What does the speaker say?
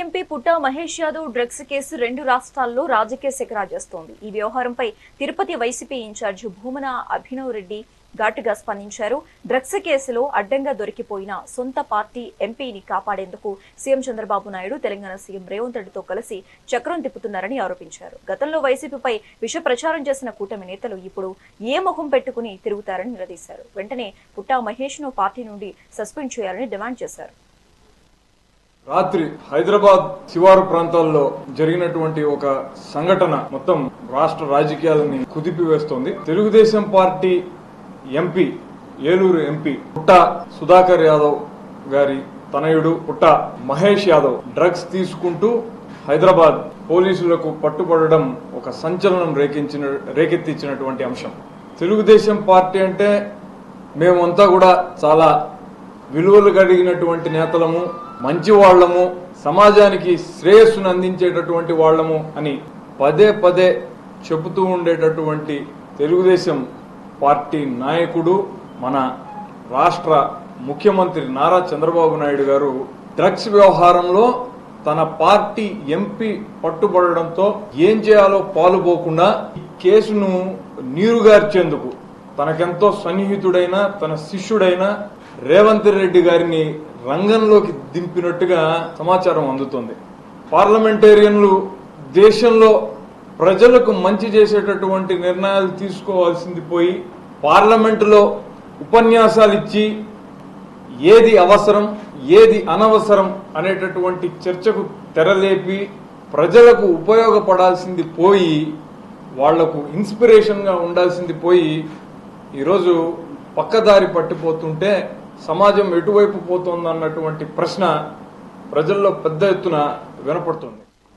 MP పుట్టా Mahesh Yadav drugs case రెండు రాష్ట్రాల్లో రాజకీయ శిఖరాజేస్తోంది. ఈ వ్యవహారంపై తిరుపతి వైసీపీ ఇన్ఛార్జ్ భూమన అభినవ్ రెడ్డి ఘాటుగా స్పందించారు. డ్రగ్స్ కేసులో అడ్డంగా దొరికిపోయిన సొంత పార్టీ ఎంపీని కాపాడేందుకు సీఎం చంద్రబాబు నాయుడు తెలంగాణ సీఎం రేవంత్ రెడ్డితో కలిసి చక్రం తిప్పుతున్నారని ఆరోపించారు. గతంలో వైసీపీపై విష ప్రచారం చేసిన కూటమి నేతలు ఇప్పుడు ఏ ముఖం పెట్టుకుని తిరుగుతారని నిలదీశారు. వెంటనే పుట్టా మహేష్ ను పార్టీ నుండి సస్పెండ్ చేయాలని డిమాండ్ చేశారు. రాత్రి హైదరాబాద్ శివారు ప్రాంతాల్లో జరిగినటువంటి ఒక సంఘటన మొత్తం రాష్ట్ర రాజకీయాలని కుదిపివేస్తోంది. Telugu Desam party MP, Eluru MP Putta Sudhakar Yadav గారి తనయుడు పుట్టా మహేష్ యాదవ్ డ్రగ్స్ తీసుకుంటూ హైదరాబాద్ పోలీసులకు పట్టుబడడం ఒక సంచలనం రేకెత్తించినటువంటి అంశం. తెలుగుదేశం పార్టీ అంటే మేమంతా కూడా చాలా విలువలు కలిగినటువంటి నేతలము, మంచి వాళ్లము, సమాజానికి శ్రేయస్సును అందించేటటువంటి వాళ్లము అని పదే పదే చెబుతూ ఉండేటటువంటి తెలుగుదేశం పార్టీ నాయకుడు, మన రాష్ట్ర ముఖ్యమంత్రి నారా చంద్రబాబు నాయుడు గారు డ్రగ్స్ వ్యవహారంలో తన పార్టీ ఎంపీ పట్టుబడడంతో ఏం చేయాలో పాలుపోకుండా ఈ కేసును నీరుగార్చేందుకు తనకెంతో సన్నిహితుడైన తన శిష్యుడైన రేవంత్ రెడ్డి గారిని రంగంలోకి దింపినట్టుగా సమాచారం అందుతోంది. పార్లమెంటేరియన్లు దేశంలో ప్రజలకు మంచి చేసేటటువంటి నిర్ణయాలు తీసుకోవాల్సింది పోయి పార్లమెంటులో ఉపన్యాసాలు ఇచ్చి ఏది అవసరం ఏది అనవసరం అనేటటువంటి చర్చకు తెరలేపి ప్రజలకు ఉపయోగపడాల్సింది పోయి వాళ్లకు ఇన్స్పిరేషన్గా ఉండాల్సింది పోయి ఈరోజు పక్కదారి పట్టిపోతుంటే సమాజం ఎటువైపు పోతోందన్నటువంటి ప్రశ్న ప్రజల్లో పెద్ద ఎత్తున వినపడుతుంది.